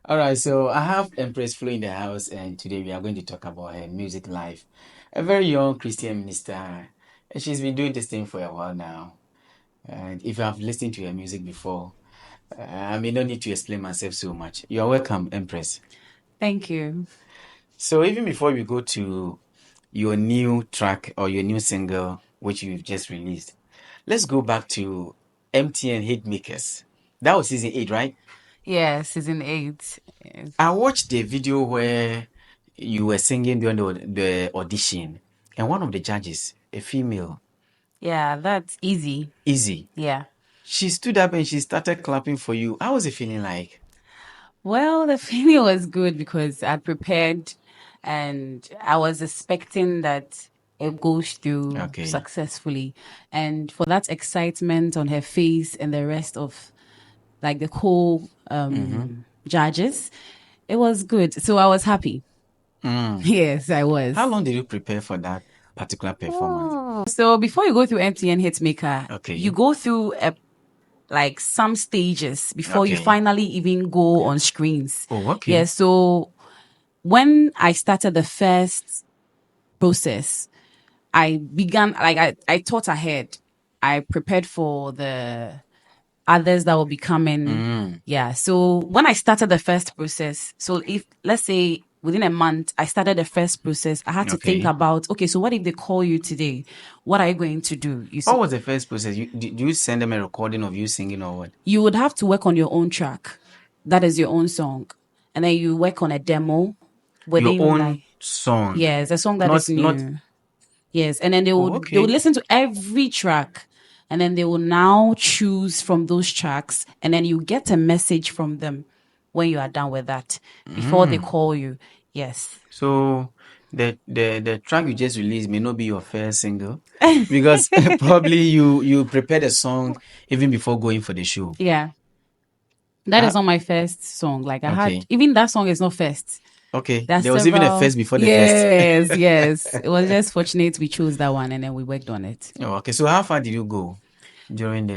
All right, so I have Empress Flo in the house, and today we are going to talk about her music life. A very young Christian minister, and she's been doing this thing for a while now. And if you have listened to her music before, I may not need to explain myself so much. You are welcome, Empress. Thank you. So even before we go to your new track or your new single, which you've just released, let's go back to MTN Hitmakers. That was season 8, right? Yeah, season 8. Yes. I watched the video where you were singing during the audition, and one of the judges, a female, Yeah, that's easy. Easy, Yeah. she stood up and she started clapping for you. How was it feeling like? Well, the feeling was good because I'd prepared and I was expecting that it goes through Okay. successfully. And for that excitement on her face and the rest of like the co Mm-hmm. judges, it was good. So I was happy. Mm. Yes, I How was. long did you prepare for that particular performance? Oh. So before you go through MTN Hitmaker, you Okay. go through like some stages before you Okay. finally even go on screens. Oh, Yeah. okay. So when I started the first process, I began like I thought ahead. I prepared for the others that will be coming. Mm. Yeah. So when I started the first process, so if let's say within a month I started the first process, I had to think Okay. about okay, so what if they call you today? What are you going to do? You What see, was the first process? Did you send them a recording of you singing or what? you would have to work on your own track. That is your own song. And then you work on a demo Your within own like song. yes, a song that is Not new. Yes. And then oh, they would okay. listen to every track and then they will now choose from those tracks and then you get a message from them when you are done with that before they Mm. call you. Yes. So the track you just released may not be your first single because probably you prepared a song even before going for the show. Yeah. That Ah, is not my first song. Like I had okay. even that song is not first. Okay. There are There was even a several. first before the first. Yes, yes. It was just fortunate we chose that one and then we worked on it. Oh, okay. So how far did you go during the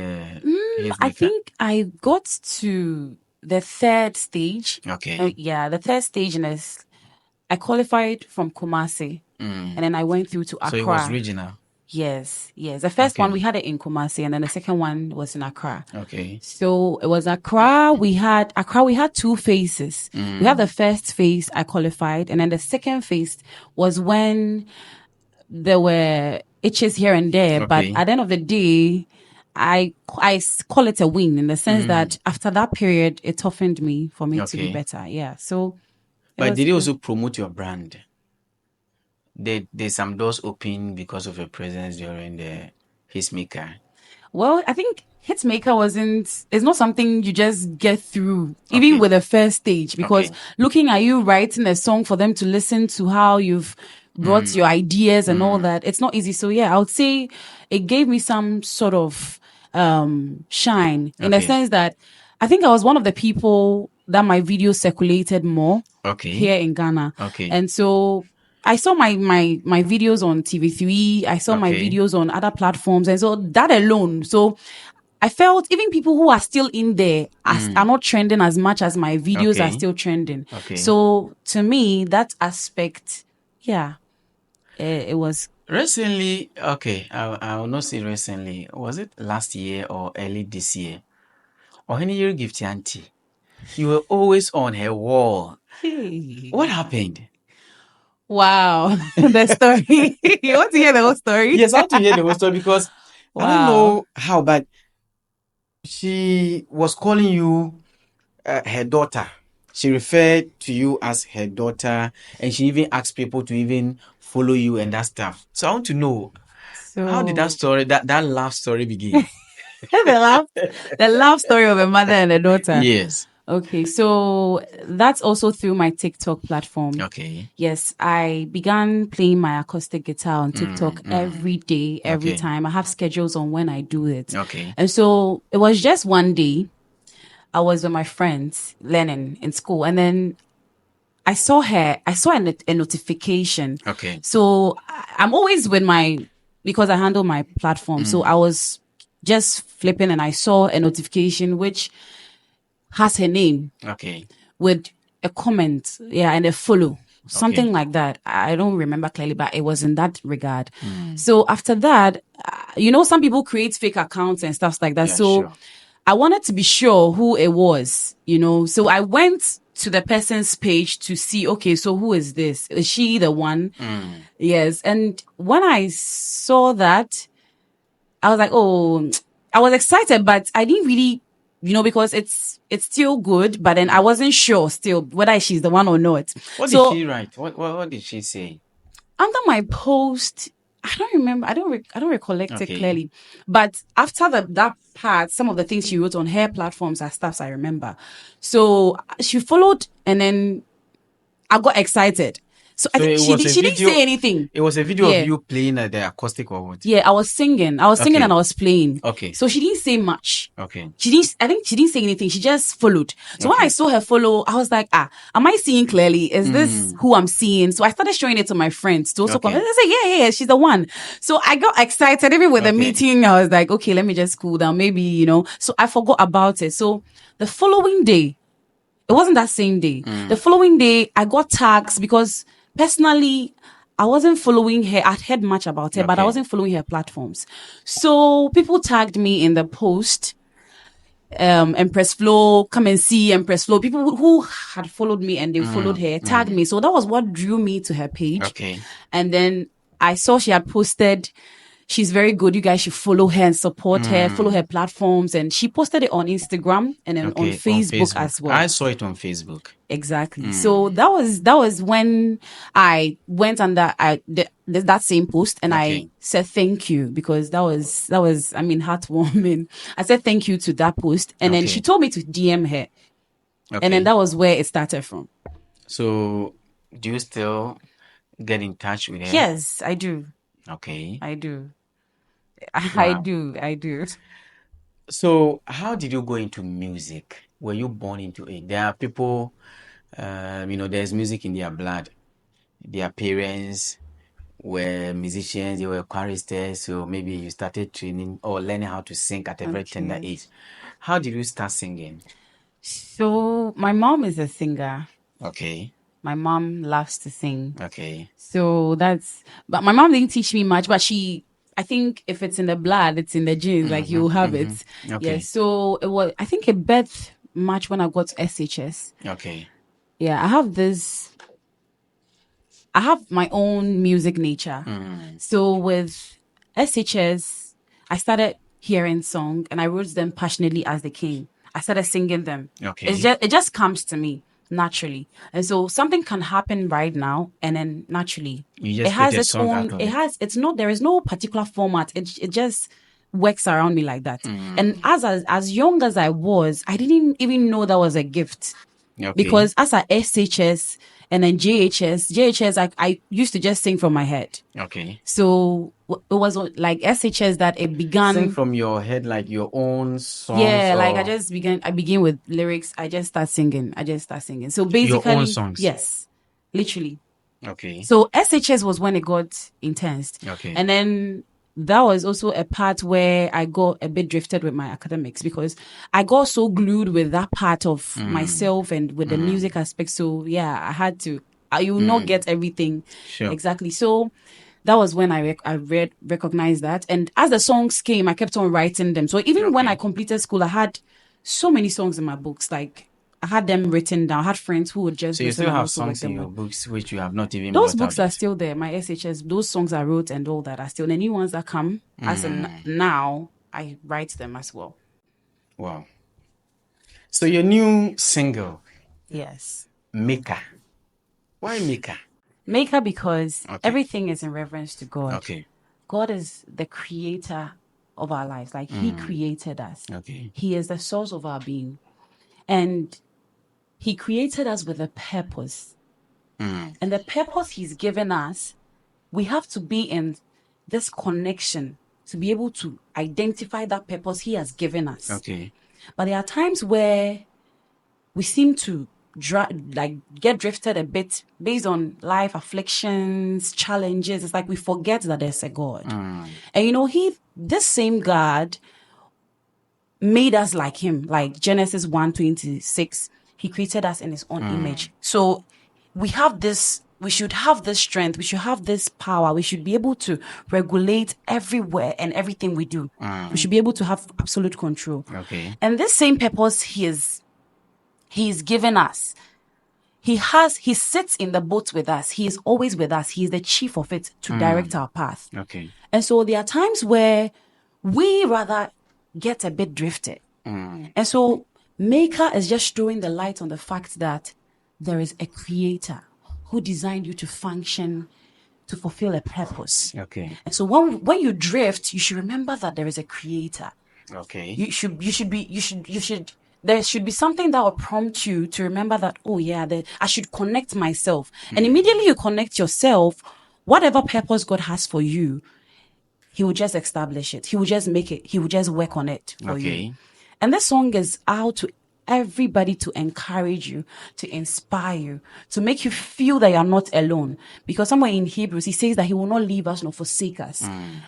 hit I maker? think I got to the third stage. Okay. Yeah, the third stage, and I qualified from Kumasi, Mm. and then I went through to So it was Accra. regional. Yes, yes. The first one we Okay. had it in Kumasi, and then the second one was in Accra. Okay. So it was Accra. We had Accra. We had two phases. We had Mm. the first phase. I qualified, and then the second phase was when there were itches here and there, but Okay. at the end of the day, call it a win in the sense Mm. that after that period, it toughened me for me to be Okay. better. Yeah, so it But was did you good. also promote your brand? There's some doors open because of your presence during the hit maker. Well, I think Hitmaker wasn't, it's not something you just get through, even Okay. with the first stage, because Okay. looking at you writing a song for them to listen to how you've brought Mm. your ideas and all Mm. that, it's not easy. So yeah, I would say it gave me some sort of, shine in the Okay. sense that I think I was one of the people that my video circulated more Okay. here in Ghana. Okay. And so I saw my videos on TV3. I saw my Okay. videos on other platforms. And so that alone. So I felt even people who are still in there are Mm. not trending as much as my videos are Okay. still trending. Okay. So to me, that aspect, yeah, it was. Recently, okay, I will not say recently. Was it last year or early this year? Or any year gift auntie? You were always on her wall. What Hey. happened? Wow. The story. You want to hear the whole story? Yes, I want to hear the whole story because I don't Wow. know how, but she was calling you her daughter. She referred to you as her daughter, and she even asked people to even follow you and that stuff. So I want to know how did that So story, that love story begin? the love the love story of a mother and a daughter. Yes. Okay, so that's also through my TikTok platform. Okay. Yes, I began playing my acoustic guitar on Mm, TikTok mm. every day, every Okay. time. I have schedules on when I do it. Okay. And so it was just one day I was with my friends learning in school and then I saw a notification. Okay. So I'm always with because I handle my platform. So Mm. I was just flipping and I saw a notification which has her name. Okay. with a comment, yeah, and a follow. Something Okay. like that. I don't remember clearly, but it was in that regard. Mm. So after that, some people create fake accounts and stuff like that. Yeah, So sure. I wanted to be sure who it was. So I went to the person's page to see, okay, so who is this? Is she the one? Mm. Yes. And when I saw that, I was like, oh, I was excited, but I didn't really, because it's still good, but then I wasn't sure still whether she's the one or not. What did So she write? What did she say? under my post, I don't remember. I don't recollect it Okay. clearly. But after that part, some of the things she wrote on her platforms are stuffs I remember. So she followed, and then I got excited. So I So think it was a she didn't say video. anything. It was a video of Yeah. you playing the acoustic or what? Yeah, I was singing. I was singing and Okay. I was playing. Okay. So she didn't say much. Okay. I think she didn't say anything. She just followed. So when I Okay. saw her follow, I was like, am I seeing clearly? Is this Mm. who I'm seeing? So I started showing it to my friends to also comment. Okay. They said, yeah, she's the one. So I got excited. Even with the Okay. meeting, I was like, okay, let me just cool down. Maybe. So I forgot about it. So the following day, it wasn't that same day. The following day, I got tags because personally, I wasn't following her. I'd heard much about her, but I Okay. wasn't following her platforms. So people tagged me in the post. Empress Flow, come and see Empress Flow. People who had followed me and they followed her, tagged me. So that was what drew me to her page. Okay. And then I saw she had posted, she's very good. You guys should follow her and support her, follow her platforms. And she posted it on Instagram and then on Okay. On Facebook Facebook. as I well. saw it on Facebook. Exactly. So that was when I went under that same post and I Okay. said thank you because that was heartwarming. I said thank you to that post and then she Okay. told me to DM her and then Okay. that was where it started from. So do you still get in touch with her? Yes, I do. Okay. I do. I Wow. do. I do. So how did you go into music? Were you born into it? There are people, there's music in their blood. Their parents were musicians, they were choristers, so maybe you started training or learning how to sing at a very tender Okay. age. How did you start singing? So my mom is a singer. Okay. My mom loves to sing. Okay. So but my mom didn't teach me much, but I think if it's in the blood, it's in the genes, like you'll have it. Yeah. Okay. So I think it birthed much when I got to SHS. Okay. Yeah. I have my own music nature. So with SHS, I started hearing songs and I wrote them passionately as they came. I started singing them. Okay. It just comes to me naturally. And so something can happen right now and then naturally You it just create has a its song out own, of it. it's not, there is no particular format. It just works around me like that. Mm. And as young as I was, I didn't even know that was a gift Okay. because as a SHS and then JHS, I used to just sing from my head. Okay. So it was like SHS that it Sing began. from your head like your own songs Yeah, like or I begin with lyrics. I just start singing. So your own basically, songs. yes, literally. Okay. So SHS was when it got intense. Okay. And then that was also a part where I got a bit drifted with my academics because I got so glued with that part of myself and with the music aspect. So yeah, I had to. You will not get everything Sure. exactly. So that was when I recognized that. And as the songs came, I kept on writing them. So even when Okay. I completed school, I had so many songs in my books. Like I had them written down. I had friends who would just So you listen still and have also work songs in them your out. books which you have not even Those brought books out are yet. still there. My SHS, those songs I wrote and all that are still. The new ones that come as in now, I write them as well. Wow. So your new single, Yes. Maker. Why Maker? Maker because Okay. everything is in reverence to God. Okay. God is the creator of our lives. Like He created us. Okay. He is the source of our being. And He created us with a purpose. And the purpose He's given us, we have to be in this connection to be able to identify that purpose He has given us. Okay. But there are times where we seem to get drifted a bit based on life afflictions, challenges. It's like we forget that there's a God. And this same God made us like Him, like Genesis 1:26. He created us in his own image. So we should have this strength. We should have this power. We should be able to regulate everywhere and everything we do. We should be able to have absolute control. Okay. And this same purpose he's given us. He sits in the boat with us. He is always with us. He is the chief of it to direct our path. Okay. And so there are times where we rather get a bit drifted. And so Maker is just throwing the light on the fact that there is a creator who designed you to function, to fulfill a purpose. Okay. And so when you drift, you should remember that there is a creator. Okay. There should be something that will prompt you to remember that, oh yeah, I should connect myself. And immediately you connect yourself, whatever purpose God has for you, he will just establish it. He will just make it. He will just work on it for you. And this song is out to everybody to encourage you, to inspire you, to make you feel that you are not alone. Because somewhere in Hebrews, he says that he will not leave us nor forsake us.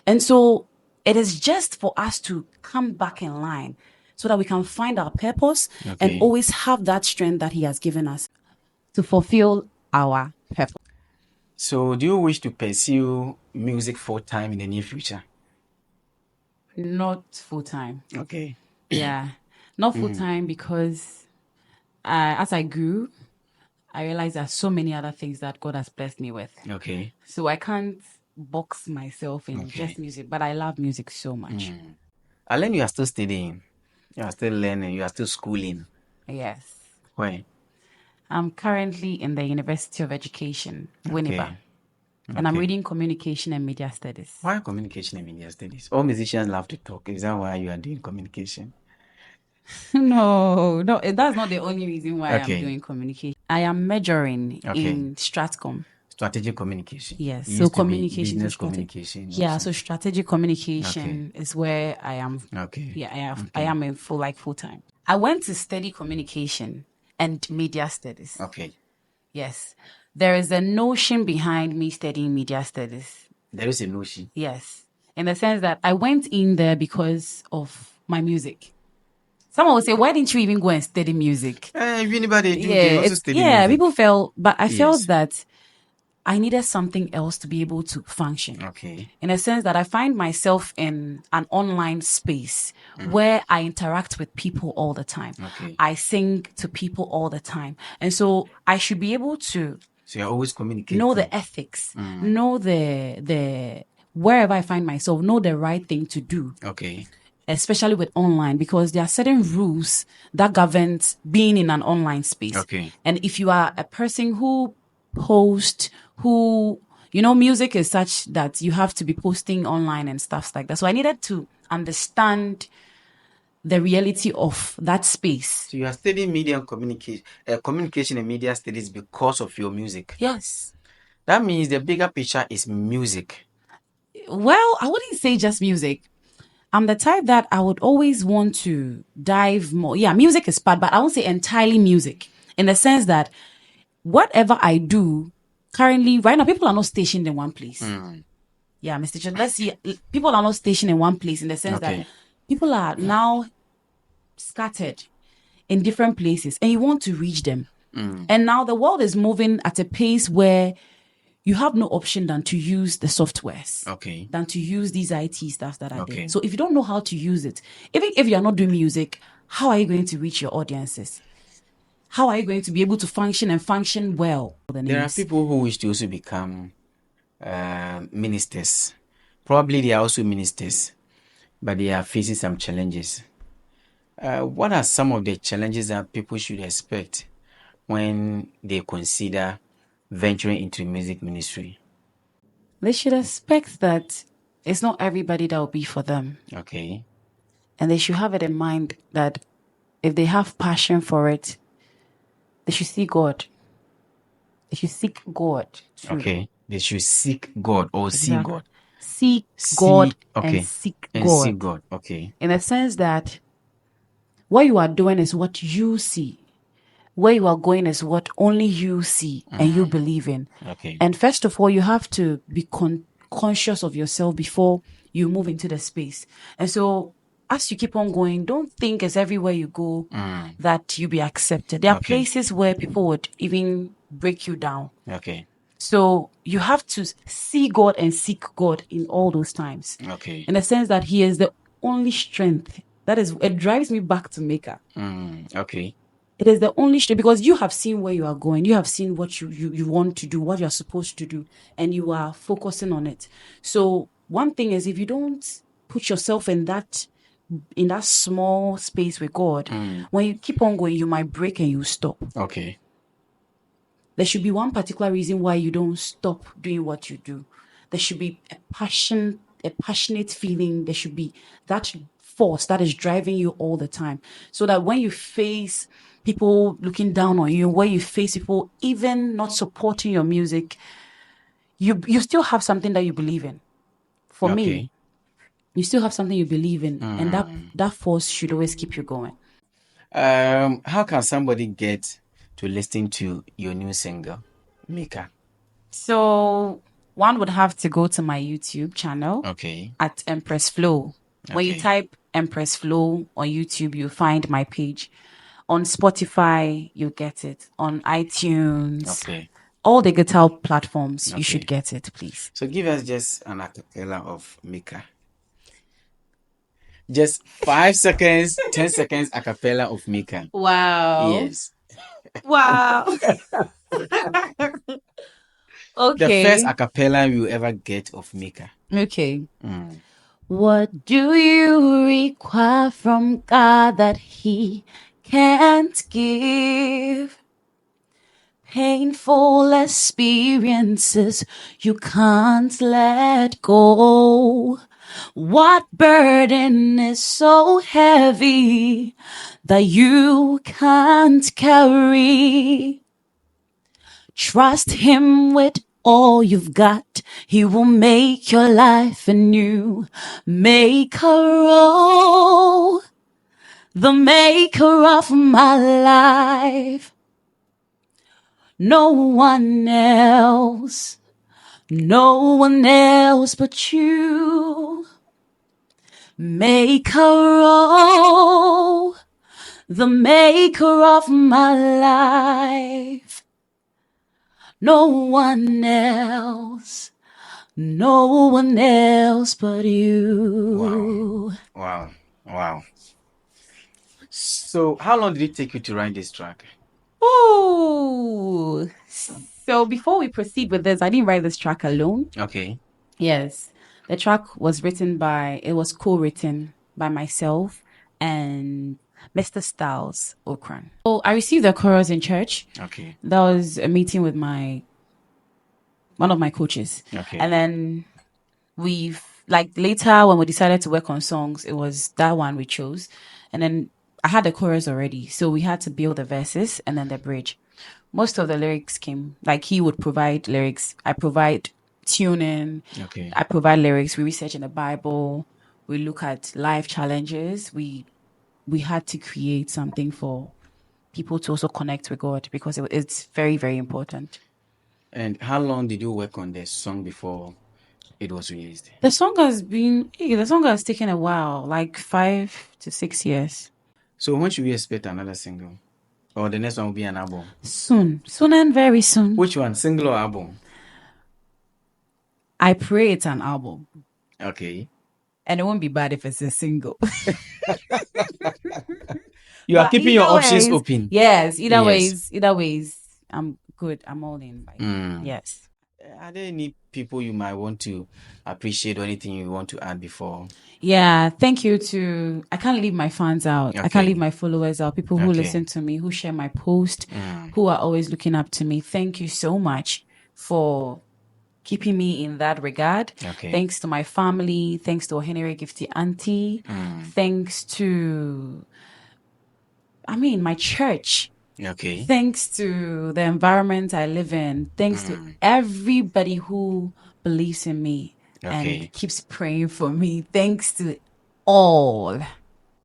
And so it is just for us to come back in line so that we can find our purpose and always have that strength that he has given us to fulfill our purpose. So, do you wish to pursue music full time in the near future? Not full time. Okay. Yeah, not full time because as I grew, I realized there are so many other things that God has blessed me with. Okay. So I can't box myself in just music, but I love music so much. Alain, you are still studying. You are still learning. You are still schooling. Yes. Where? I'm currently in the University of Education, Winneba. And I'm reading Communication and Media Studies. Why Communication and Media Studies? All musicians love to talk. Is that why you are doing communication? No, that's not the only reason why I'm doing communication. I am majoring in Stratcom. Strategic communication. Yes, It so used to be communication. business communication. Yeah, also. so strategic communication is where I am. Okay. Yeah, I am in full time. I went to study communication and media studies. Okay. Yes, there is a notion behind me studying media studies. There is a notion. Yes, in the sense that I went in there because of my music. Someone will say, why didn't you even go and study music? If anybody do, they also study music. People felt, but I felt that I needed something else to be able to function. Okay. In a sense that I find myself in an online space where I interact with people all the time. Okay. I sing to people all the time. And so I should be able to So you're always communicating. know the ethics, know the wherever I find myself, know the right thing to do. Okay. Especially with online, because there are certain rules that govern being in an online space. Okay. And if you are a person who posts, music is such that you have to be posting online and stuff like that. So I needed to understand the reality of that space. So you are studying media and communication and media studies because of your music. Yes. That means the bigger picture is music. Well, I wouldn't say just music. I'm the type that I would always want to dive more. Yeah, music is part, but I won't say entirely music, in the sense that whatever I do currently, right now, people are not stationed in one place. Yeah, Mr. Chad, let's see. People are not stationed in one place in the sense that people are now scattered in different places and you want to reach them. And now the world is moving at a pace where you have no option than to use the softwares, than to use these IT stuff that are there. So if you don't know how to use it, even if you're not doing music, how are you going to reach your audiences? How are you going to be able to function well? There are people who wish to also become ministers. Probably they are also ministers, but they are facing some challenges. What are some of the challenges that people should expect when they consider venturing into music ministry? They should expect that it's not everybody that will be for them. Okay. And they should have it in mind that if they have passion for it, they should see God. They should seek God. Too. Okay. They should seek God or see God. Seek God and seek God. See God. Okay. In the sense that what you are doing is what you see. Where you are going is what only you see and you believe in. Okay. And first of all, you have to be conscious of yourself before you move into the space. And so as you keep on going, don't think it's everywhere you go Mm. that you be accepted. There are Okay. places where people would even break you down. Okay. So you have to see God and seek God in all those times. Okay. In the sense that He is the only strength. That is, it drives me back to Maker. Okay. It is the only strength because you have seen where you are going. You have seen what you want to do, what you're supposed to do, and you are focusing on it. So one thing is, if you don't put yourself in that small space with God, when you keep on going, you might break and you stop. Okay. There should be one particular reason why you don't stop doing what you do. There should be a passionate feeling. There should be that force that is driving you all the time. So that when you face people looking down on you, when you face people even not supporting your music, you still have something that you believe in. For me, Okay. you still have something you believe in, and that force should always keep you going. How can somebody get to listen to your new single, Mika? So one would have to go to my YouTube channel Okay. at Empress Flow. When you Okay. type Empress Flow on YouTube, you'll find my page. On Spotify, you'll get it. On iTunes, Okay. all the guitar platforms, you should Okay. get it, please. So give us just an acapella of Mika. Just 5 seconds, 10 seconds acapella of Mika. Wow. Yes. Wow. The first Okay. acapella you ever get of Mika. Okay. Mm. What do you require from God that He can't give? Painful experiences you can't let go. What burden is so heavy that you can't carry? Trust Him with all you've got. He will make your life anew. Make a roll, the maker of my life. No one else but you. Make a roll, the maker of my life. No one else but you. Wow. Wow. So how long did it take you to write this track? Oh, so before we proceed with this, I didn't write this track alone. Okay. Yes, the track was co-written by myself and Mr. Styles Okran. So I received the chorus in church. Okay. That was a meeting with one of my coaches. Okay. And then later when we decided to work on songs, it was that one we chose. And then I had the chorus already. So we had to build the verses and then the bridge. Most of the lyrics came, like he would provide lyrics. I provide tuning. Okay. I provide lyrics. We research in the Bible. We look at life challenges. We had to create something for people to also connect with God because it's very, very important. And how long did you work on the song before it was released? The song has taken a while, like 5 to 6 years. So when should we expect another single? Or the next one will be an album? Soon and very soon. Which one? Single or album? I pray it's an album. Okay. And it won't be bad if it's a single. You are keeping your options open. Yes, either ways, I'm good. I'm all in. Yes. Are there any people you might want to appreciate or anything you want to add before? Yeah, thank you to, I can't leave my fans out. I can't leave my followers out. People who listen to me, who share my post, who are always looking up to me. Thank you so much for keeping me in that regard. Thanks to my family. Thanks to Ohenere Gifty Auntie. Thanks to, my church. Thanks to the environment I live in. Thanks to everybody who believes in me and keeps praying for me. Thanks to all.